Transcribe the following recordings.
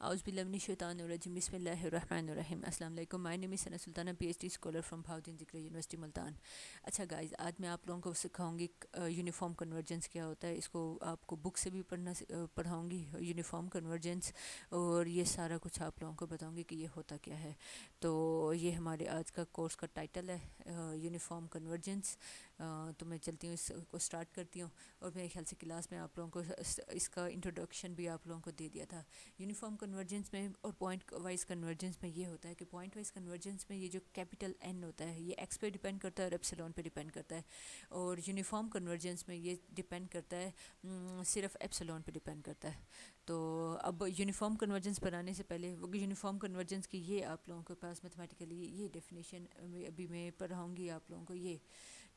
Auzubillahiminash-shaytanir-rajim. Bismillahir-rahmanir-rahim. Assalamu alaikum. My name is Sana Sultana, PhD scholar from Bhavdin Zikra university Multan. अच्छा guys, आज मैं आप लोगों को सिखाऊंगी यूनिफॉर्म कन्वर्जेंस क्या होता है। इसको आपको बुक से भी पढ़ाऊंगी यूनिफॉर्म कन्वर्जेंस, और ये सारा कुछ आप लोगों को बताऊंगी कि ये होता क्या है। तो ये हमारे आज का कोर्स का टाइटल है यूनिफॉर्म कन्वर्जेंस। तो मैं चलती हूँ, इसको स्टार्ट करती हूँ। और मेरे ख्याल से क्लास में आप लोगों को इसका इंट्रोडक्शन भी आप लोगों को दे दिया था। यूनिफॉर्म कन्वर्जेंस में और पॉइंट वाइज कन्वर्जेंस में ये होता है कि पॉइंट वाइज कन्वर्जेंस में ये जो कैपिटल एन होता है ये एक्स पे डिपेंड करता है और एप्सिलॉन पे डिपेंड करता है। और यूनिफॉर्म कन्वर्जेंस में ये डिपेंड करता है सिर्फ एप्सिलॉन पे डिपेंड करता है। तो अब यूनिफॉर्म कन्वर्जेंस बनाने से पहले यूनिफॉर्म कन्वर्जेंस की ये आप लोगों के पास मैथमेटिकली ये डेफिनेशन अभी मैं पढ़ाऊँगी आप लोगों को ये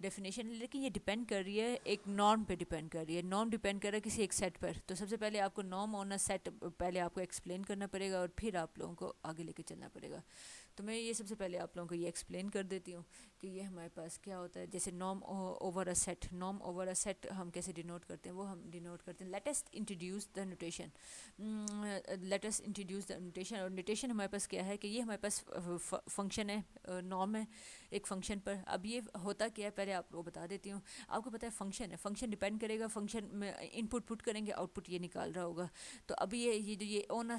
डेफिनेशन। लेकिन ये डिपेंड कर रही है एक नॉर्म पे डिपेंड कर रही है। नॉर्म डिपेंड कर रहा है किसी एक सेट पर। तो सबसे पहले आपको नॉर्म ऑन अ सेट पहले आपको एक्सप्लेन करना पड़ेगा और फिर आप लोगों को आगे लेके चलना पड़ेगा। तो मैं ये सबसे पहले आप लोगों को ये एक्सप्लेन कर देती हूँ कि ये हमारे पास क्या होता है। जैसे norm over a set, norm over a set हम कैसे डिनोट करते हैं, वो हम डिनोट करते हैं let us introduce the notation. Let us introduce the notation. और नोटेशन हमारे पास क्या है कि ये हमारे पास फंक्शन है, नॉर्म है एक फंक्शन पर। अब ये होता क्या है पहले आपको बता देती हूँ। आपको पता है फंक्शन है, फंक्शन डिपेंड करेगा, फंक्शन में इनपुट पुट करेंगे आउटपुट ये निकाल रहा होगा। तो अभी ये जो ये ऑन अ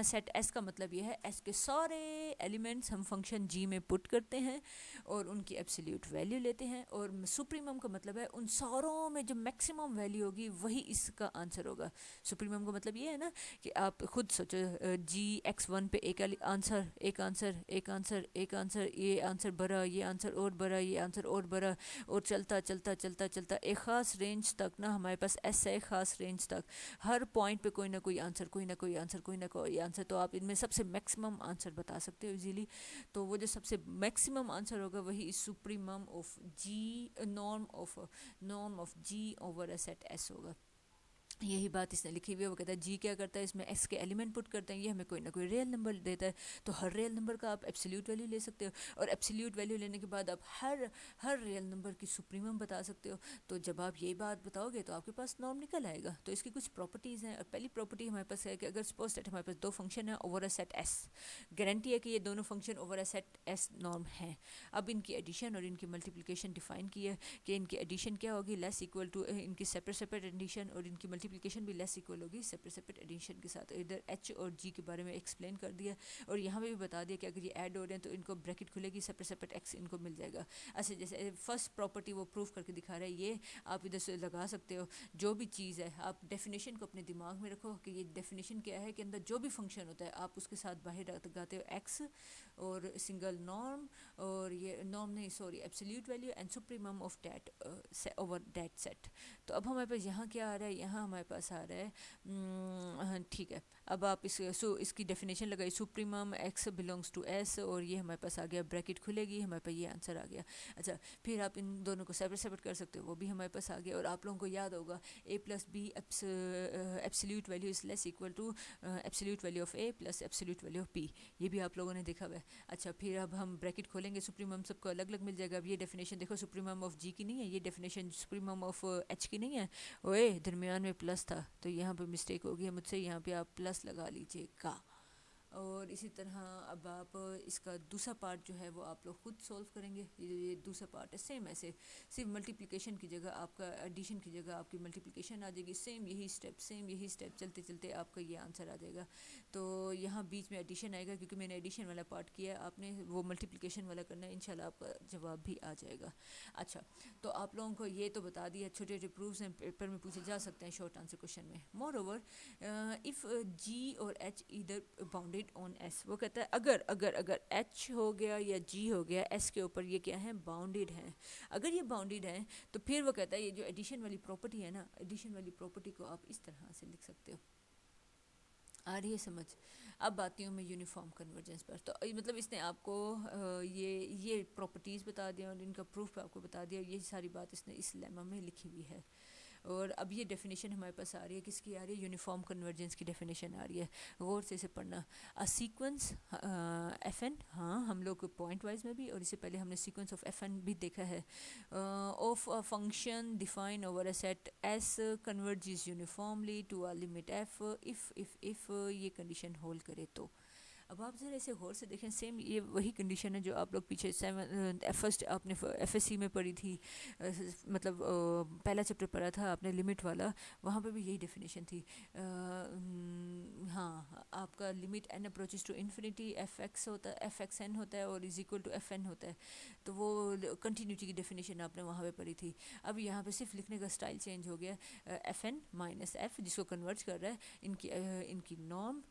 सेट एस का मतलब ये है एस के सारे एलिमेंट्स हम फंक्शन जी में पुट करते हैं और उनकी एब्सोल्यूट वैल्यू लेते हैं। और सुप्रीमम का मतलब है उन सारों में जो मैक्सिमम वैल्यू होगी वही इसका आंसर होगा। सुप्रीमम का मतलब ये है ना कि आप खुद सोचो जी एक्स वन पे एक आंसर एक आंसर एक आंसर एक आंसर, ये आंसर बढ़ा, ये आंसर और बढ़ा, ये आंसर और बढ़ा, और चलता चलता चलता चलता एक ख़ास रेंज तक ना हमारे पास ऐसा है ख़ास रेंज तक हर पॉइंट पे कोई ना कोई आंसर, कोई ना कोई आंसर, कोई ना कोई आंसर। तो आप इनमें सबसे मैक्सिमम आंसर बता सकते हो इजीली। तो वो जो सबसे मैक्सिमम आंसर होगा वही supremum of G, norm of G over a set S होगा। यही बात इसने लिखी हुई है। वो कहता है जी क्या करता है, इसमें एक्स के एलिमेंट पुट करते हैं, ये हमें कोई ना कोई रियल नंबर देता है। तो हर रियल नंबर का आप एब्सोल्यूट वैल्यू ले सकते हो, और एब्सोल्यूट वैल्यू लेने के बाद आप हर रियल नंबर की सुप्रीमम बता सकते हो। तो जब आप यही बात बताओगे तो आपके पास नॉर्म निकल आएगा। तो इसकी कुछ प्रॉपर्टीज़ हैं। और पहली प्रॉपर्टी हमारे पास है कि अगर सपोज सेट हमारे पास दो फंक्शन है over a set S, guarantee है कि ये दोनों function over a set S norm है। अब इनकी एडिशन और इनकी मल्टीप्लिकेशन डिफाइन की है कि इनकी एडिशन क्या होगी, लेस इक्वल टू इनकी सेपरेट सेपरेट एडिशन, और इनकी मल्टीप्लिकेशन भी लेस इक्वल होगी सेपरेट सेपरेट एडिशन के साथ। इधर एच और जी के बारे में एक्सप्लेन कर दिया, और यहाँ पे भी बता दिया कि अगर ये ऐड हो रहे हैं तो इनको ब्रैकेट खुलेगी, सेपरेट सेपरेट एक्स इनको मिल जाएगा। अच्छा, जैसे फर्स्ट प्रॉपर्टी वो प्रूफ करके दिखा रहा है, ये आप इधर से लगा सकते हो। जो भी चीज़ है आप डेफिनेशन को अपने दिमाग में रखो कि ये डेफिनेशन क्या है कि अंदर जो भी फंक्शन होता है आप उसके साथ बाहर लगाते हो एक्स और सिंगल नॉर्म, और ये नॉर्म नहीं sorry absolute value and supremum of that over that set. तो अब हमारे पास यहाँ क्या आ रहा है, यहाँ हमारे पास आ रहा है ठीक है। अब आप इसकी डेफिनेशन लगाई, supremum X belongs to S, और ये हमारे पास आ गया, ब्रैकेट खुलेगी, हमारे पास ये आंसर आ गया। अच्छा, फिर आप इन दोनों को सेपरेट सेपरेट कर सकते हो, वो भी हमारे पास आ गया। और आप लोगों को याद होगा A plus B absolute value is less equal to absolute value of A plus absolute value of B, ये भी आप लोगों ने देखा हुआ है। अच्छा, फिर अब हम ब्रैकेट खोलेंगे, सुप्रीमम सबको अलग अलग मिल जाएगा। अब ये डेफिनेशन देखो, सुप्रीमम ऑफ जी की नहीं है, ये डेफिनेशन सुप्रीमम ऑफ एच की नहीं है। ओए दरमियान में प्लस था तो यहाँ पे मिस्टेक हो गई है मुझसे, यहाँ पे आप प्लस लगा लीजिएगा। और इसी तरह अब आप इसका दूसरा पार्ट जो है वो आप लोग खुद सॉल्व करेंगे। ये दूसरा पार्ट है सेम ऐसे, सिर्फ मल्टीप्लिकेशन की जगह आपका एडिशन की जगह आपकी मल्टीप्लिकेशन आ जाएगी। सेम यही स्टेप चलते चलते आपका ये आंसर आ जाएगा। तो यहाँ बीच में एडिशन आएगा क्योंकि मैंने एडिशन वाला पार्ट किया है, आपने वो मल्टीप्लिकेशन वाला करना है, इंशाल्लाह आपका जवाब भी आ जाएगा। अच्छा, तो आप लोगों को ये तो बता दिया, छोटे छोटे प्रूफ्स हैं, पेपर में पूछे जा सकते हैं शॉर्ट आंसर क्वेश्चन में। मोर ओवर इफ़ जी और एच इधर बाउंडेड ऑन एस, वो कहता है अगर अगर अगर एच हो गया या जी हो गया एस के ऊपर, ये क्या है, बाउंडेड है। अगर ये बाउंडेड है तो फिर वो कहता है ये जो एडिशन वाली प्रॉपर्टी है ना, एडिशन वाली प्रॉपर्टी को आप इस तरह से लिख सकते हो। आ रही है समझ? अब आती हूँ मैं यूनिफॉर्म कन्वर्जेंस पर। तो मतलब इसने आपको ये प्रॉपर्टीज़ बता दिया और इनका प्रूफ आपको बता दिया। ये सारी बात इसने इस लेमा में लिखी हुई है। और अब ये डेफिनेशन हमारे पास आ रही है, किसकी आ रही है, यूनिफॉर्म कन्वर्जेंस की डेफिनेशन आ रही है। गौर से इसे पढ़ना। अ सीक्वेंस एफ एन, हाँ हम लोग पॉइंट वाइज में भी और इससे पहले हमने सीक्वेंस ऑफ एफ एन भी देखा है, of a function define over a set S converges uniformly to a limit F if ये कंडीशन होल्ड करे तो। अब आप ज़रा इसे गौर से देखें, सेम ये वही कंडीशन है जो आप लोग पीछे फर्स्ट आपने एफएससी में पढ़ी थी, मतलब पहला चैप्टर पढ़ा था आपने लिमिट वाला, वहाँ पे भी यही डेफिनेशन थी। हाँ, आपका limit N approaches to infinity F X होता है, एफ एक्स एन होता है और is equal to F N होता है। तो वो कंटिन्यूटी की डेफिनेशन आपने वहाँ पे पढ़ी थी। अब यहाँ पे सिर्फ लिखने का स्टाइल चेंज हो गया, एफ एन माइनस एफ जिसको कन्वर्ट कर रहा है, इनकी नॉर्म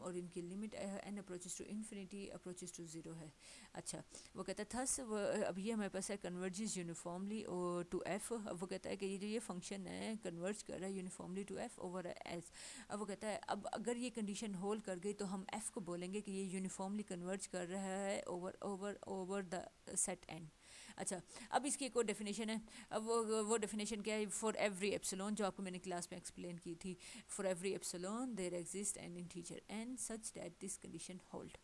और इनकी limit N approaches to infinity approaches to zero है। अच्छा, वो कहता है थस, अब ये हमारे पास है कन्वर्जेस यूनिफॉर्मली टू एफ। अब वो कहता है कि ये जो ये फंक्शन है कन्वर्ज कर रहा है uniformly to F over S. अब वो कहता है अब अगर ये कंडीशन होल्ड कर गई तो हम एफ को बोलेंगे कि ये यूनिफॉर्मली कन्वर्ज कर रहा है over over over the set N. अच्छा, अब इसकी एक और डेफिनेशन है। अब वो डेफिनेशन क्या है, फॉर एवरी एप्सिलॉन, जो आपको मैंने क्लास में एक्सप्लेन की थी, for every epsilon there exist N integer N such that this condition hold.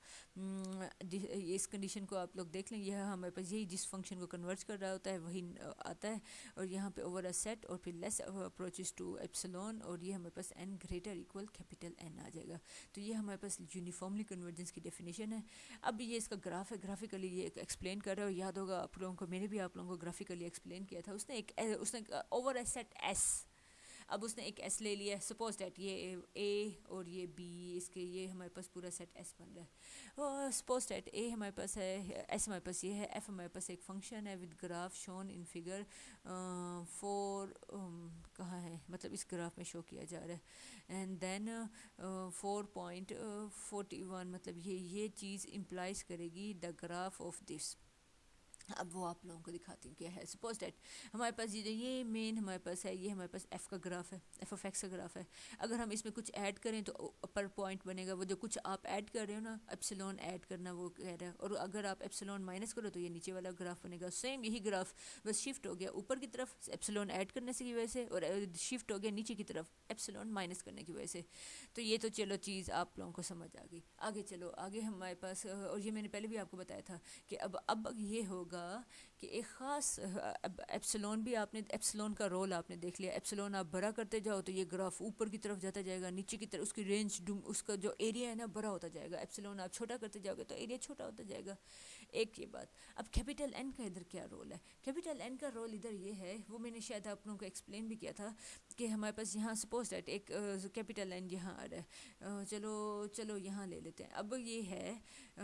इस कंडीशन को आप लोग देख लें, यह हमारे पास यही जिस फंक्शन को कन्वर्ट कर रहा होता है वही आता है, और यहाँ पे ओवर अ सेट और फिर लेस अप्रोचेस टू एप्सिलॉन, और ये हमारे पास N greater equal capital N आ जाएगा। तो ये हमारे पास यूनिफॉर्मली कन्वर्जेंस की डेफिनेशन है। अब ये इसका ग्राफ है, ग्राफिकली ये एक्सप्लेन कर रहा है, और याद होगा आप लोगों को, मैंने भी आप लोगों को ग्राफिकली एक्सप्लेन किया था। उसने ओवर ए सेट एस, अब उसने एक एस ले लिया, सपोज दैट ये ए और ये बी, इसके ये हमारे पास पूरा सेट एस बन रहा है। और सपोज दैट ए हमारे पास है, एस हमारे पास ये है, एफ हमारे पास एक फंक्शन है with graph shown in figure 4, कहाँ है, मतलब इस ग्राफ में शो किया जा रहा है। एंड देन 4.41, मतलब ये चीज़ इम्प्लाइज करेगी द ग्राफ ऑफ दिस। अब वो आप लोगों को दिखाती हूँ क्या है। सपोज डैट हमारे पास ये मेन हमारे पास है, ये हमारे पास एफ का ग्राफ है, एफ ऑफ एक्स का ग्राफ है। अगर हम इसमें कुछ ऐड करें तो अपर पॉइंट बनेगा, वो जो कुछ आप ऐड कर रहे हो ना, एप्सिलॉन ऐड करना वो कह रहा है, और अगर आप एप्सिलॉन माइनस करो तो ये नीचे वाला ग्राफ बनेगा। सेम यही ग्राफ बस शिफ्ट हो गया ऊपर की तरफ एप्सिलॉन ऐड करने की वजह से, और शिफ्ट हो गया नीचे की तरफ एप्सिलॉन माइनस करने की वजह से। तो ये तो चलो चीज़ आप लोगों को समझ आ गई। आगे चलो, आगे हमारे पास, और ये मैंने पहले भी आपको बताया था कि अब ये होगा कि एक ख़ास एप्सिलॉन भी आपने, एप्सिलॉन का रोल आपने देख लिया। एप्सिलॉन आप बड़ा करते जाओ तो ये ग्राफ ऊपर की तरफ जाता जाएगा, नीचे की तरफ उसकी रेंज, उसका जो एरिया है ना बड़ा होता जाएगा। एप्सिलॉन आप छोटा करते जाओगे तो एरिया छोटा होता जाएगा। एक ये बात। अब कैपिटल एन का इधर क्या रोल है? कैपिटल एन का रोल इधर ये है, वो मैंने शायद आप लोगों को एक्सप्लेन भी किया था कि हमारे पास यहाँ सपोज दैट एक कैपिटल एन यहाँ आ रहा है, चलो यहाँ ले लेते हैं। अब ये है,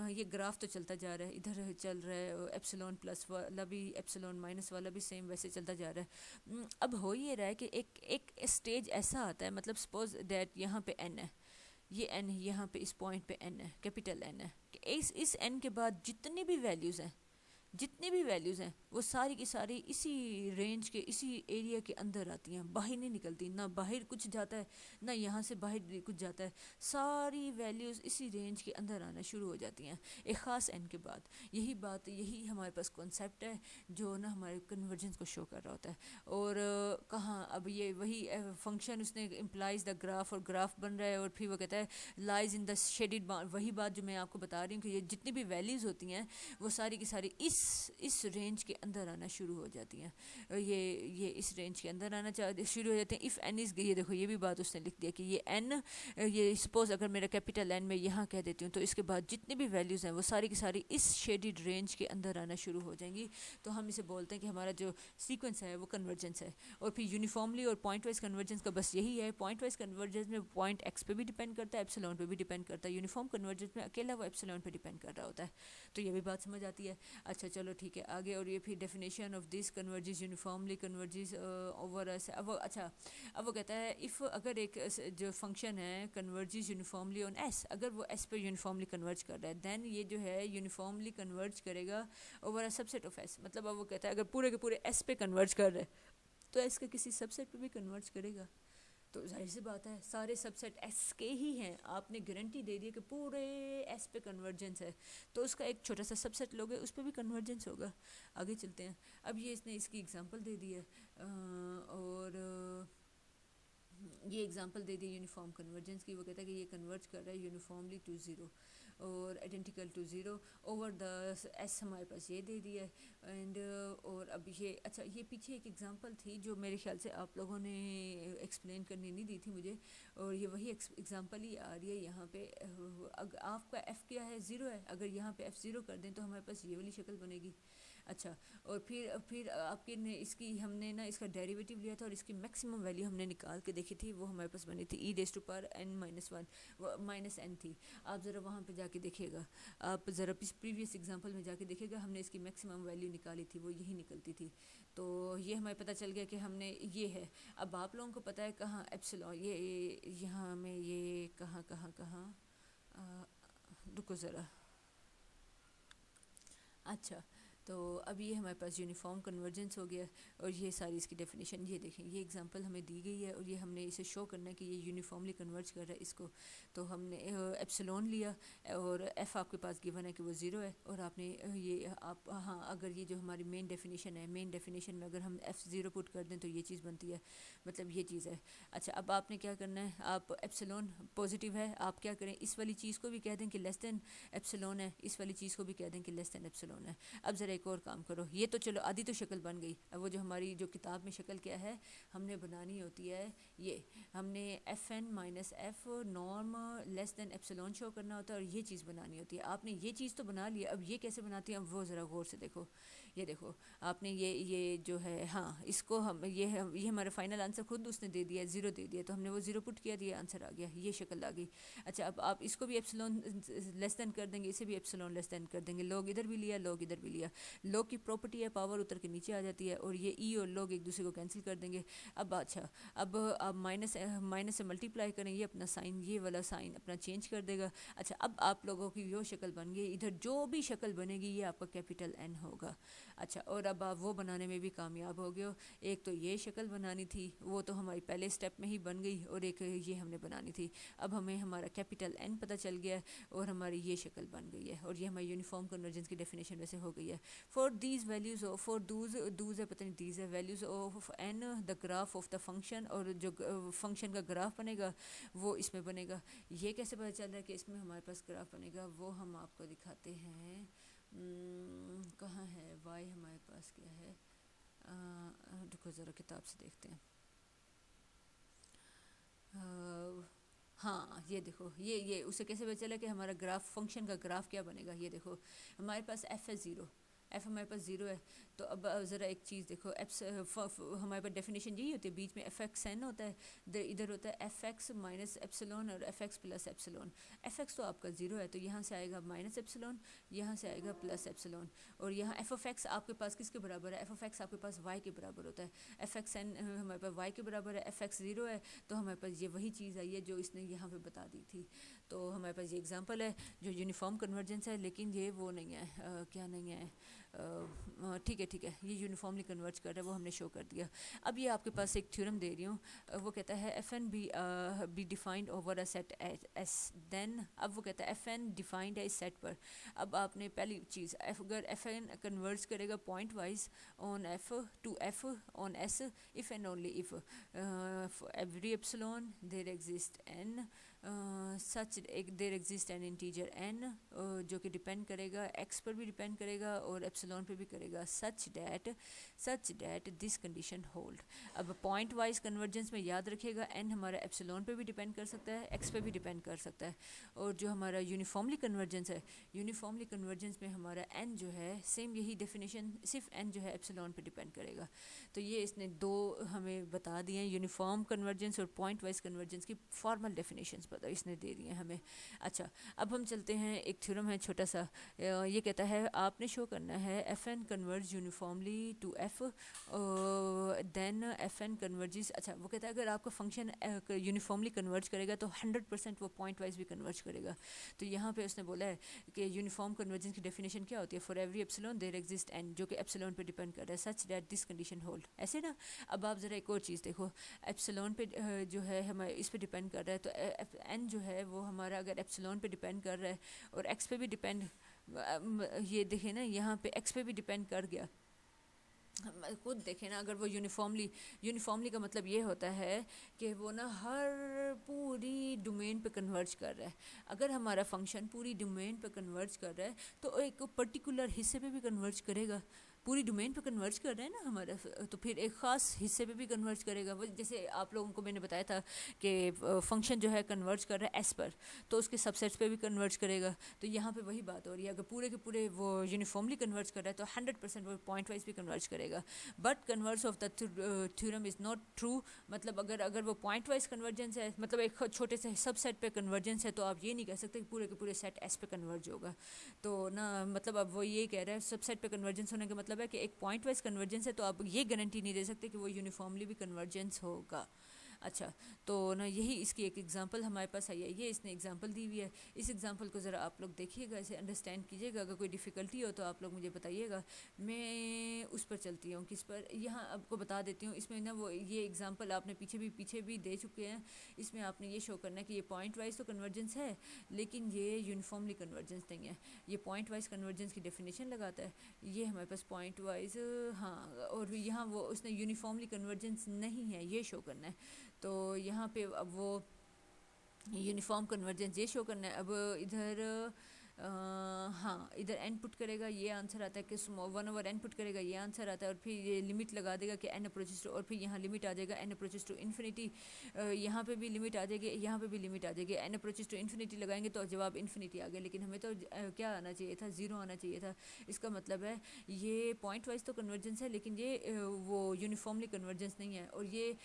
ये ग्राफ तो चलता जा रहा है, इधर चल रहा है एप्सिलॉन प्लस वाला भी, एप्सिलॉन माइनस वाला भी सेम वैसे चलता जा रहा है। अब हो ये रहा है कि एक स्टेज ऐसा आता है, मतलब सपोज दैट यहाँ पे एन है, ये एन यहाँ पे इस पॉइंट पे एन है, कैपिटल एन है, कि इस एन के बाद जितनी भी वैल्यूज़ हैं वो सारी की सारी इसी रेंज के, इसी एरिया के अंदर आती हैं, बाहर नहीं निकलती, ना बाहर कुछ जाता है ना यहाँ से बाहर कुछ जाता है। सारी वैल्यूज़ इसी रेंज के अंदर आना शुरू हो जाती हैं एक ख़ास एन के बाद। यही हमारे पास कॉन्सेप्ट है जो ना हमारे कन्वर्जेंस को शो कर रहा होता है। और कहाँ, अब ये वही फंक्शन उसने इम्प्लाइज द ग्राफ, और ग्राफ बन रहा है, और फिर वो कहता है लाइज इन द शेडिड, वही बात जो मैं आपको बता रही हूँ कि ये जितनी भी वैल्यूज़ होती हैं वो सारी की सारी इस रेंज के अंदर आना शुरू हो जाती हैं। ये इस रेंज के अंदर आना शुरू हो जाते हैं। इफ़ एन इज़, ये देखो ये भी बात उसने लिख दिया कि ये एन, ये सपोज अगर मेरा कैपिटल एन में यहाँ कह देती हूँ तो इसके बाद जितनी भी वैल्यूज़ हैं वो सारी की सारी इस शेडिड रेंज के अंदर आना शुरू हो जाएंगी। तो हम इसे बोलते हैं कि हमारा जो सीक्वेंस है वो कन्वर्जेंस है। और फिर यूनिफॉर्मली और पॉइंट वाइज कन्वर्जेंस का बस यही है। पॉइंट वाइज कन्वर्जेंस में पॉइंट एक्स पे भी डिपेंड करता है, एप्सिलॉन पे भी डिपेंड करता है। यूनिफॉर्म कन्वर्जेंस में अकेला वो एप्सिलॉन पे डिपेंड कर रहा होता है। तो ये भी बात समझ आती है। अच्छा चलो ठीक है आगे, और ये फिर definition of this converges uniformly converges over S. अब अच्छा, अब वो कहता है इफ़, अगर एक जो फंक्शन है कन्वर्जेस यूनिफॉर्मली ऑन एस, अगर वो एस पे यूनिफॉर्मली कन्वर्ज कर रहा है, देन ये जो है यूनिफॉर्मली कन्वर्ज करेगा over a subset of S. मतलब अब वो कहता है अगर पूरे के पूरे एस पे कन्वर्ज कर रहा है तो एस के किसी सबसेट पे भी कन्वर्ज करेगा। तो जाहिर सी बात है सारे सबसेट एस के ही हैं, आपने गारंटी दे दी कि पूरे एस पे कन्वर्जेंस है, तो उसका एक छोटा सा सबसेट लोगे उस पर भी कन्वर्जेंस होगा। आगे चलते हैं। अब ये इसने इसकी एग्जांपल दे दी है और ये एग्जांपल दे दी यूनिफॉर्म कन्वर्जेंस की। वो कहता है कि ये कन्वर्ज कर रहा है यूनिफॉर्मली टू ज़ीरो और identical to zero over the S, हमारे पास ये दे दिया है। एंड और अब ये अच्छा, ये पीछे एक एग्जांपल थी जो मेरे ख्याल से आप लोगों ने एक्सप्लेन करनी नहीं दी थी मुझे, और ये वही एग्जांपल ही आ रही है यहाँ पे। अगर आपका एफ़ क्या है, ज़ीरो है, अगर यहाँ पे एफ़ ज़ीरो कर दें तो हमारे पास ये वाली शक्ल बनेगी। अच्छा, और फिर आपके ने इसकी हमने ना इसका डेरिवेटिव लिया था और इसकी मैक्सिमम वैल्यू हमने निकाल के देखी थी, वो हमारे पास बनी थी e⁻n-1 माइनस एन थी। आप ज़रा वहाँ पे जाके देखिएगा, आप ज़रा प्रीवियस एग्जांपल में जाके देखिएगा, हमने इसकी मैक्सिमम वैल्यू निकाली थी, वो यही निकलती थी। तो ये हमें पता चल गया कि हमने ये है। अब आप लोगों को पता है कहाँ एप्सिलॉन, ये यहाँ में ये कहाँ कहाँ कहाँ रुको ज़रा। अच्छा, तो अब ये हमारे पास यूनिफॉर्म कन्वर्जेंस हो गया, और ये सारी इसकी डेफिनेशन ये देखें, ये एग्जांपल हमें दी गई है और ये हमने इसे शो करना है कि ये यूनिफॉर्मली कन्वर्ज कर रहा है इसको। तो हमने एप्सिलॉन लिया और एफ़ आपके पास गिवन है कि वो ज़ीरो है, और आपने ये आप हाँ, अगर ये जो हमारी मेन डेफिनेशन है, मेन डेफिनेशन में अगर हम एफ़ ज़ीरो पुट कर दें तो ये चीज़ बनती है, मतलब ये चीज़ है। अच्छा, अब आपने क्या करना है, आप एप्सिलॉन पॉजिटिव है, आप क्या करें, इस वाली चीज़ को भी कह दें कि लेस दैन एप्सिलॉन है, इस वाली चीज़ को भी कह दें कि लेस दैन एप्सिलॉन है। अब ज़रा एक और काम करो, ये तो चलो आधी तो शक्ल बन गई। अब वो जो हमारी जो किताब में शक्ल क्या है, हमने बनानी होती है ये, हमने F N minus F norm less than epsilon show करना होता है, और ये चीज़ बनानी होती है। आपने ये चीज़ तो बना लिया, अब ये कैसे बनाती है, अब वो ज़रा गौर से देखो। ये देखो, आपने ये जो है, हाँ, इसको हम ये हमारा फाइनल आंसर खुद उसने दे दिया, ज़ीरो दे दिया, तो हमने वो ज़ीरो पुट किया, दिया आंसर आ गया, ये शक्ल आ गई। अच्छा, अब आप इसको भी एप्सिलॉन लेस दैन कर देंगे, इसे भी एप्सिलॉन लेस दैन कर देंगे, लोग इधर भी लिया, लोग इधर भी लिया। लोग की प्रॉपर्टी है, पावर उतर के नीचे आ जाती है, और ये ई और लोग एक दूसरे को कैंसिल कर देंगे। अब अच्छा, अब आप माइनस से मल्टीप्लाई करें, ये अपना साइन, ये वाला साइन अपना चेंज कर देगा। अच्छा, अब आप लोगों की वो शक्ल बन गई, इधर जो भी शक्ल बनेगी ये आपका कैपिटल एन होगा। अच्छा, और अब आप वो बनाने में भी कामयाब हो गए हो। एक तो ये शक्ल बनानी थी, वो तो हमारी पहले स्टेप में ही बन गई, और एक ये हमने बनानी थी। अब हमें हमारा कैपिटल एन पता चल गया है, और हमारी ये शक्ल बन गई है, और ये हमारी यूनिफॉर्म कन्वर्जेंस की डेफिनेशन वैसे हो गई है। For these values of, for those है, पता नहीं दीज है, values of N the graph of the function, और जो फंक्शन का ग्राफ बनेगा वो इसमें बनेगा। ये कैसे पता चल रहा है कि इसमें हमारे पास ग्राफ बनेगा, वो हम आपको दिखाते हैं। कहाँ है वाई, हमारे पास क्या है, रुको ज़रा किताब से देखते हैं। हाँ, ये देखो, ये उसे कैसे पता चला कि हमारा ग्राफ, फंक्शन का ग्राफ क्या बनेगा। ये देखो, हमारे पास एफ है ज़ीरो, एफ हमारे पास ज़ीरो है। तो अब ज़रा एक चीज़ देखो, हमारे पास डेफिनेशन यही होती है, बीच में एफ एक्स एन होता है, इधर होता है एफ एक्स माइनस एप्सिलॉन और F x plus epsilon. F x तो आपका ज़ीरो है, तो यहाँ से आएगा माइनस एप्सिलॉन, यहाँ से आएगा प्लस एप्सिलॉन, और यहाँ एफ ऑफ एक्स आपके पास किसके बराबर है, एफ ऑफ एक्स आपके पास वाई के बराबर होता है। एफ एक्स एन हमारे पास वाई के बराबर है, एफ एक्स ज़ीरो है, तो हमारे पास ये वही चीज़ आई है जो इसने यहाँ पे बता दी थी। तो हमारे पास ये एग्जांपल है जो यूनिफॉर्म कन्वर्जेंस है, लेकिन ये वो नहीं है, क्या नहीं है, ठीक है, ये यूनिफॉर्मली कन्वर्ज कर रहा है, वो हमने शो कर दिया। अब ये आपके पास एक थ्योरम दे रही हूँ, वो कहता है F N be defined over a set S, then अब वो कहता है एफ एन डिफाइंड है इस सेट पर। अब आपने पहली चीज़, अगर एफ एन कन्वर्ज करेगा pointwise on F to F on S, if and only if every epsilon there exist N such, there exist N integer N, जो कि डिपेंड करेगा एक्स पर भी डिपेंड करेगा और एप्सिलॉन पे भी करेगा, such that this condition hold. अब पॉइंट वाइज कन्वर्जेंस में याद रखिएगा, एन हमारा एप्सिलॉन पे भी डिपेंड कर सकता है, एक्स पे भी डिपेंड कर सकता है। और जो हमारा यूनिफॉर्मली कन्वर्जेंस है, यूनिफॉर्मली कन्वर्जेंस में हमारा एन जो है, सेम यही डेफिनेशन, सिर्फ एन जो है एप्सिलॉन पे डिपेंड करेगा। तो ये इसने दो हमें बता दिए हैं, यूनिफॉर्म कन्वर्जेंस और पॉइंट वाइज कन्वर्जेंस की फॉर्मल डेफिनेशंस पता इसने दे दिए हैं हमें। अच्छा, अब हम चलते हैं, एक थ्योरम है छोटा सा, ये कहता है आपने शो करना है F N converge uniformly to F, then F N converges. अच्छा वो कहता है अगर आपका फंक्शन यूनिफॉर्मली कन्वर्ज करेगा तो 100% वो पॉइंट वाइज भी कन्वर्ज करेगा। तो यहाँ पे उसने बोला है कि यूनिफॉर्म कन्वर्जेंस की डेफिनेशन क्या होती है, for every epsilon there exist N, जो कि एप्सिलॉन पे डिपेंड कर रहा है, such that this condition hold, ऐसे ना। अब आप ज़रा एक और चीज़ देखो, एप्सिलॉन पे जो है हमारे इस पे डिपेंड कर रहा है, तो एन जो है वो हमारा अगर एप्सिलॉन पे डिपेंड कर रहा है और एक्स पे भी डिपेंड, ये देखें ना यहाँ पे एक्स पे भी डिपेंड कर गया, खुद देखें ना, अगर वो यूनिफॉर्मली का मतलब ये होता है कि वो ना हर पूरी डोमेन पे कन्वर्ज कर रहा है। अगर हमारा फंक्शन पूरी डोमेन पे कन्वर्ज कर रहा है तो एक पर्टिकुलर हिस्से पे भी कन्वर्ज करेगा। पूरी डोमेन पे कन्वर्ज कर रहा है ना हमारा, तो फिर एक ख़ास हिस्से पे भी कन्वर्ज करेगा। वो जैसे आप लोगों को मैंने बताया था कि फंक्शन जो है कन्वर्ज कर रहा है एस पर, तो उसके सबसेट्स पे भी कन्वर्ज करेगा। तो यहाँ पे वही बात हो रही है, अगर पूरे के पूरे वो यूनिफॉर्मली कन्वर्ज कर रहा है तो 100% वो पॉइंट वाइज भी कन्वर्ज करेगा। But converse of the theorem is not true, मतलब अगर वो पॉइंट वाइज कन्वर्जेंस है, मतलब एक छोटे से सबसेट पे कन्वर्जेंस है, तो आप ये नहीं कह सकते कि पूरे के पूरे सेट एस पे कन्वर्ज होगा। तो ना मतलब अब वो ये कह रहा है सबसेट पे कन्वर्जेंस होने का मतलब है कि एक पॉइंट वाइज कन्वर्जेंस है, तो आप ये गारंटी नहीं दे सकते कि वो यूनिफॉर्मली भी कन्वर्जेंस होगा। अच्छा, तो ना यही इसकी एक एग्जांपल हमारे पास आई है, ये इसने एग्जांपल दी हुई है। इस एग्जांपल को ज़रा आप लोग देखिएगा, इसे अंडरस्टैंड कीजिएगा। अगर कोई डिफ़िकल्टी हो तो आप लोग मुझे बताइएगा, मैं उस पर चलती हूँ, किस पर, यहाँ आपको बता देती हूँ। इसमें ना वो ये एग्जांपल आपने पीछे भी दे चुके हैं। इसमें आपने ये शो करना है कि ये पॉइंट वाइज तो कन्वर्जेंस है लेकिन ये यूनिफॉर्मली कन्वर्जेंस नहीं है। ये पॉइंट वाइज कन्वर्जेंस की डेफिनेशन लगाता है, ये हमारे पास पॉइंट वाइज, हाँ, और यहाँ वो उसने यूनिफॉर्मली कन्वर्जेंस नहीं है ये शो करना है। तो यहाँ पे अब वो यूनिफॉर्म कन्वर्जेंस ये शो करना है। अब इधर हाँ, इधर एन पुट करेगा, ये आंसर आता है कि 1/n पुट करेगा, ये आंसर आता है, और फिर ये लिमिट लगा देगा कि n अप्रोचेस टू, और फिर यहाँ लिमिट आ जाएगा n अप्रोचेस टू इन्फिनिटी। यहाँ पे भी लिमिट आ जाएगी, यहाँ पे भी लिमिट आ जाएगी। n अप्रोचेस टू इन्फिनिटी लगाएंगे तो जवाब इन्फिनिटी आ गया, लेकिन हमें तो क्या आना चाहिए था, 0 आना चाहिए था। इसका मतलब है ये पॉइंट वाइज तो कन्वर्जेंस है लेकिन ये वो यूनिफॉर्मली कन्वर्जेंस नहीं है। और ये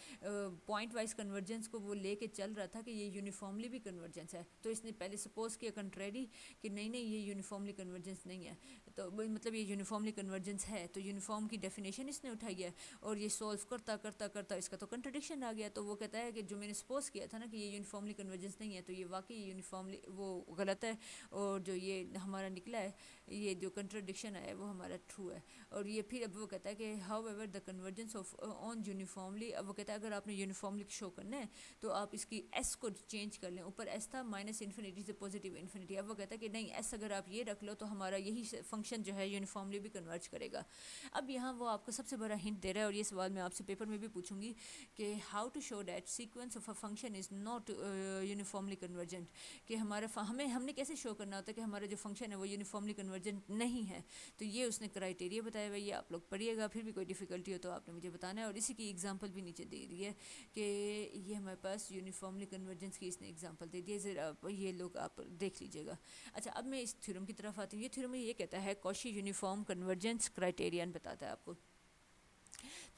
पॉइंट वाइज कन्वर्जेंस को वो लेके चल रहा था कि ये यूनिफॉर्मली भी कन्वर्जेंस है, तो इसने पहले सपोज किया कंट्रेरी कि नहीं ये यूनिफॉर्मली कन्वर्जेंस नहीं है, तो मतलब ये यूनिफॉर्मली कन्वर्जेंस है। तो यूनिफॉर्म की डेफिनेशन इसने उठाई है और ये सॉल्व करता करता करता इसका तो कंट्रडिक्शन आ गया। तो वो कहता है कि जो मैंने सपोज किया था ना कि ये यूनिफॉर्मली कन्वर्जेंस नहीं है, तो ये वाकई यूनिफॉर्मली वो गलत है, और जो ये हमारा निकला है, ये जो कंट्रडिक्शन है वो हमारा ट्रू है। और ये फिर अब वो कहता है कि how ever the convergence of on uniformly, अब वो कहता है अगर आपने यूनिफॉर्मली शो करना है तो आप इसकी एस को चेंज कर लें। ऊपर एस था माइनस इन्फिनिटी से पॉजिटिव इन्फिनिटी, अब वो कहता है कि नहीं एस अगर आप ये रख लो तो हमारा यही फंक्शन जो है यूनिफॉर्मली भी कन्वर्ज करेगा। अब यहाँ वो आपको सबसे बड़ा हिंट दे रहा है, और ये सवाल मैं आपसे पेपर में भी पूछूंगी कि how to show that sequence of a function is not uniformly convergent, कि हमने कैसे शो करना होता है कि हमारा जो फंक्शन है वो यूनिफॉर्मली कन्वर्जेंट नहीं है। तो ये उसने क्राइटेरिया बताया हुआ, ये आप लोग पढ़िएगा, फिर भी कोई डिफ़िकल्टी हो तो आपने मुझे बताना है। और इसी की एग्जांपल भी नीचे दे दी है कि ये हमारे पास यूनिफॉर्मली कन्वर्जेंस की इसने एग्जांपल दे दी है, ज़रा ये लोग आप देख लीजिएगा। अच्छा, अब मैं इस थ्योरम की तरफ आती हूँ। ये थ्योरम ये कहता है कॉशी यूनिफॉर्म कन्वर्जेंस क्राइटेरियन बताता है आपको।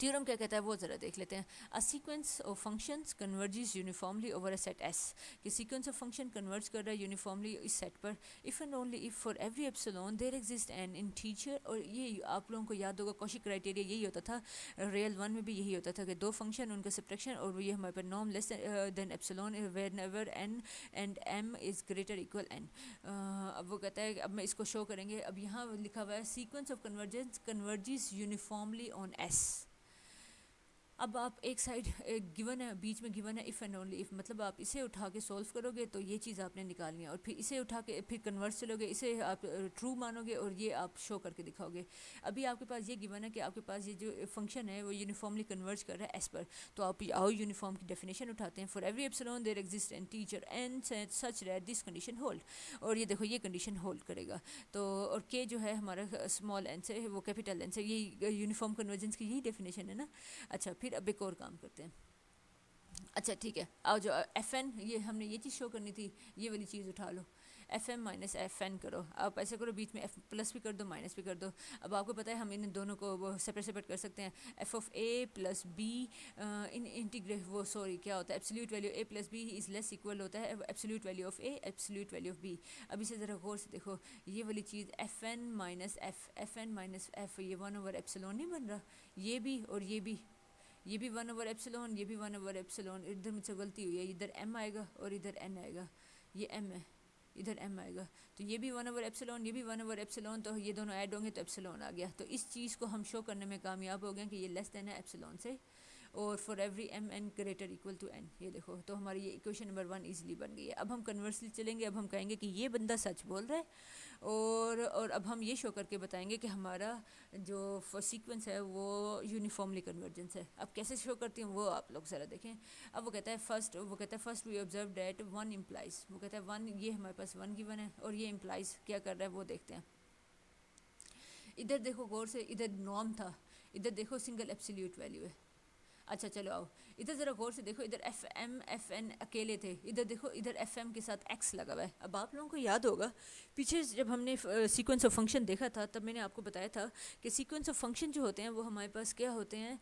थ्योरम क्या कहता है वो ज़रा देख लेते हैं। A sequence of functions converges uniformly over a set S, कि सीक्वेंस ऑफ फंक्शन कन्वर्ज कर रहा है यूनिफॉर्मली इस सेट पर, if and only if for every epsilon there exist N integer. और ये आप लोगों को याद होगा कॉशी क्राइटेरिया यही होता था, रियल वन में भी यही होता था कि दो फंक्शन उनका सब्ट्रैक्शन, और ये हमारे पर norm less than epsilon whenever N and M is greater equal N. अब वो कहता है, अब मैं इसको शो करेंगे। अब यहाँ लिखा हुआ है sequence of convergence converges uniformly on S. अब आप एक साइड गिवन है, बीच में गिवन है इफ़ एंड ओनली इफ़, मतलब आप इसे उठा के सॉल्व करोगे तो ये चीज़ आपने निकालनी है, और फिर इसे उठा के फिर कन्वर्स चलोगे, इसे आप ट्रू मानोगे और ये आप शो करके दिखाओगे। अभी आपके पास ये गिवन है कि आपके पास ये जो फंक्शन है वो यूनिफॉर्मली कन्वर्ज कर रहा है एस पर, तो आप आओ यूनिफॉर्म की डेफिनेशन उठाते हैं। For every epsilon there exist N integer and such that this condition hold, और ये देखो ये कंडीशन होल्ड करेगा। तो और के जो है हमारा स्मॉल एन से वो कैपिटल एन से, यही यूनिफॉर्म कन्वर्जेंस की यही डेफिनेशन है ना। अच्छा, फिर अब एक और काम करते हैं। अच्छा ठीक है, आओ जो एफ एन, ये हमने ये चीज़ शो करनी थी, ये वाली चीज़ उठा लो, F M minus F N करो। आप ऐसे करो, बीच में एफ प्लस भी कर दो, माइनस भी कर दो। अब आपको पता है हम इन दोनों को वो सेपरेट सेपरेट कर सकते हैं। F of A plus B इन इंटीग्रेट वो सॉरी क्या होता है, absolute value A plus B is less equal होता है absolute value of A absolute value of B. अब इसे ज़रा गौर से देखो, ये वाली चीज़ F N minus F N minus F, ये 1 ओवर एप्सिलॉन नहीं बन रहा, ये भी और ये भी 1 ओवर एप्सिलॉन, ये भी 1 ओवर एप्सिलॉन। इधर मुझसे गलती हुई है, इधर एम आएगा और इधर एन आएगा, ये एम है, इधर एम आएगा, तो ये भी 1 ओवर एप्सिलॉन, ये भी 1 ओवर एप्सिलॉन, तो ये दोनों ऐड होंगे तो एप्सिलॉन आ गया। तो इस चीज़ को हम शो करने में कामयाब हो गए कि ये लेस देन है एप्सिलॉन से, और for every M N greater equal to N. ये देखो, तो हमारी ये इक्वेशन नंबर 1 इजीली बन गई है। अब हम कन्वर्सली चलेंगे, अब हम कहेंगे कि ये बंदा सच बोल रहा है, और अब हम ये शो करके बताएंगे कि हमारा जो सीक्वेंस है वो यूनिफॉर्मली कन्वर्जेंस है। अब कैसे शो करती हूँ वो आप लोग ज़रा देखें। अब वो कहता है first we observe that 1 implies, वो कहता है 1, ये हमारे पास 1 गिवन है, और ये इम्प्लाइज क्या कर रहा है वो देखते हैं। इधर देखो गौर से, इधर नॉर्म था, इधर देखो सिंगल एब्सोल्यूट वैल्यू है। अच्छा चलो आओ, इधर ज़रा गौर से देखो, इधर एफ एन अकेले थे, इधर देखो इधर एफ एम के साथ एक्स लगा हुआ है। अब आप लोगों को याद होगा पीछे जब हमने सीक्वेंस ऑफ फंक्शन देखा था, तब मैंने आपको बताया था कि सीक्वेंस ऑफ फंक्शन जो होते हैं वो हमारे पास क्या होते हैं,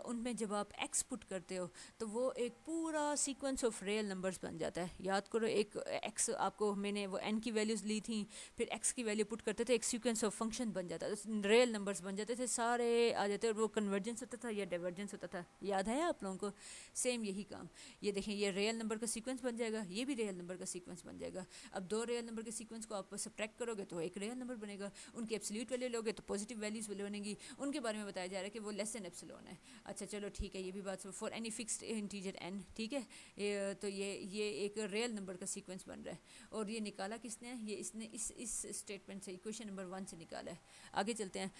उनमें जब आप एक्स पुट करते हो तो वो एक पूरा सीक्वेंस ऑफ रियल नंबर्स बन जाता है। याद करो, एक एक्स आपको मैंने वो एन की वैल्यूज़ ली थी, फिर एक्स की वैल्यू पुट करते थे, एक सीक्वेंस ऑफ फंक्शन बन जाता था, रियल नंबर्स बन जाते थे, सारे आ जाते, और वो कन्वर्जेंस होता था या डाइवर्जेंस होता था। याद है आप लोगों को? सेम यही काम, ये देखें, ये रियल नंबर का सीक्वेंस बन जाएगा, ये भी रियल नंबर का सीक्वेंस बन जाएगा। अब दो रियल नंबर के सीक्वेंस को आप सब्ट्रैक्ट करोगे तो एक रियल नंबर बनेगा, उनकी एब्सोल्यूट वैल्यू लोगे तो पॉजिटिव वैल्यूज बनेगी, उनके बारे में बताया जा रहा है कि वो लेस देन एप्सिलॉन है। अच्छा चलो ठीक है, ये भी बात for any fixed integer N, ठीक है, तो ये एक रियल नंबर का सीक्वेंस बन रहा है, और ये निकाला किसने, ये इसने इस स्टेटमेंट से, इक्वेशन नंबर 1 से निकाला है। आगे चलते हैं,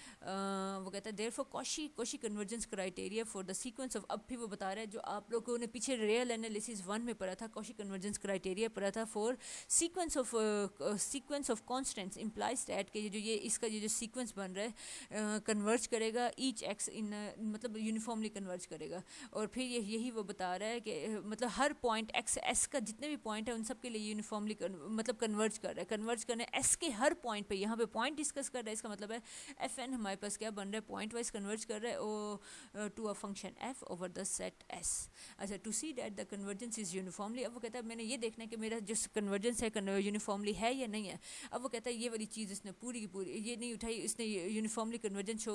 वो कहता है therefore Cauchy convergence criteria for the sequence of, अब भी वो बता रहा है जो आप लोगों ने पीछे रियल एनालिसिस 1 में पढ़ा था, कॉशी कन्वर्जेंस क्राइटेरिया पढ़ा था for sequence of constants implies that के ये इसका जो सीक्वेंस बन रहा है कन्वर्ज करेगा ईच एक्स इन, मतलब यूनिफॉर्मली कन्वर्ज करेगा। और फिर यही वो बता रहा है कि मतलब हर पॉइंट एक्स एस का जितने भी पॉइंट है उन सब के लिए यूनिफॉर्मली मतलब कन्वर्ज कर रहा है, कन्वर्ज करने एस के हर पॉइंट पे, यहाँ पे पॉइंट डिस्कस कर रहा है, इसका मतलब है एफ एन हमारे पास क्या बन रहा है, पॉइंट वाइज कन्वर्ज कर रहा है ओ to a function F over the set S. अच्छा, to see that the convergence is uniformly, अब वो कहता है मैंने ये देखना है कि मेरा जो कन्वर्जेंस है यूनिफॉर्मली है या नहीं है। अब वो कहता है ये वाली चीज़ इसने पूरी की पूरी ये नहीं उठाई, इसने यूनिफॉर्मली कन्वर्जेंस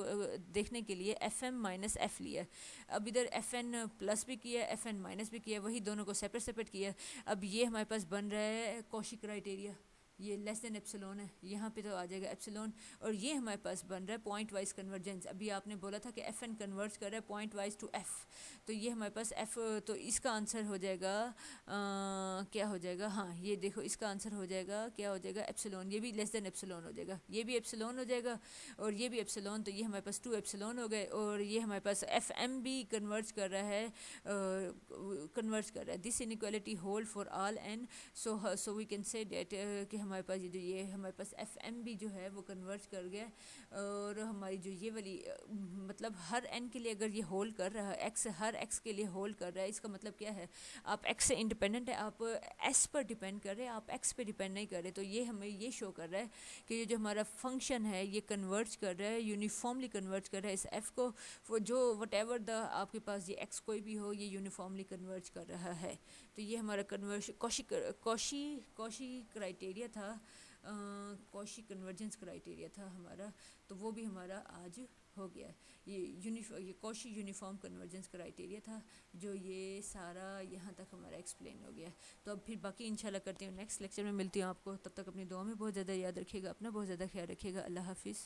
देखने के लिए एफ एम माइनस एफ लिया। अब इधर एफ एन प्लस भी किया, एफ एन माइनस भी किया, वही दोनों को सेपरेट सेपरेट किया। अब ये हमारे पास बन रहा है कॉशी क्राइटेरिया, ये लेस देन एप्सिलॉन है, यहाँ पे तो आ जाएगा एप्सिलॉन, और ये हमारे पास बन रहा है पॉइंट वाइज कन्वर्जेंस। अभी आपने बोला था कि एफ एन कन्वर्ज कर रहा है पॉइंट वाइज टू एफ, तो ये हमारे पास एफ, तो इसका आंसर हो जाएगा क्या हो जाएगा, हाँ ये देखो इसका आंसर हो जाएगा, क्या हो जाएगा, एप्सिलॉन, ये भी लेस देन एप्सिलॉन हो जाएगा, ये भी एप्सिलॉन हो जाएगा, और ये भी एप्सिलॉन, तो ये हमारे पास 2 एप्सिलॉन हो गए। और ये हमारे पास एफ एम भी कन्वर्ज कर रहा है, this inequality hold for all N, so we can say that कि हमारे पास ये हमारे पास एफ एम भी जो है वो कन्वर्ज कर गया, और हमारी जो ये वाली मतलब हर एन के लिए अगर ये होल्ड कर रहा है, एक्स हर एक्स के लिए होल्ड कर रहा है, इसका मतलब क्या है, आप एक्स से इंडिपेंडेंट है, आप एस पर डिपेंड कर रहे हैं, आप एक्स पे डिपेंड नहीं कर रहे। तो ये हमें ये शो कर रहा है कि ये जो हमारा फंक्शन है ये कन्वर्ज कर रहा है, यूनिफॉर्मली कन्वर्ज कर रहा है इस एफ को, वो जो वट एवर द आपके पास ये एक्स कोई भी हो, ये यूनिफॉर्मली कन्वर्ज कर रहा है। तो ये हमारा कन्वर्ज कॉशी क्राइटेरिया था, कॉशी कन्वर्जेंस क्राइटेरिया था हमारा, तो वो भी हमारा आज हो गया। ये कॉशी यूनिफॉर्म कन्वर्जेंस क्राइटेरिया था, जो ये सारा यहाँ तक हमारा एक्सप्लेन हो गया। तो अब फिर बाकी इंशाल्लाह करती हूँ नेक्स्ट लेक्चर में मिलती हूँ आपको, तब तक अपनी दुआ में बहुत ज़्यादा याद रखिएगा, अपना बहुत ज़्यादा ख्याल रखिएगा। अल्लाह हाफिज़।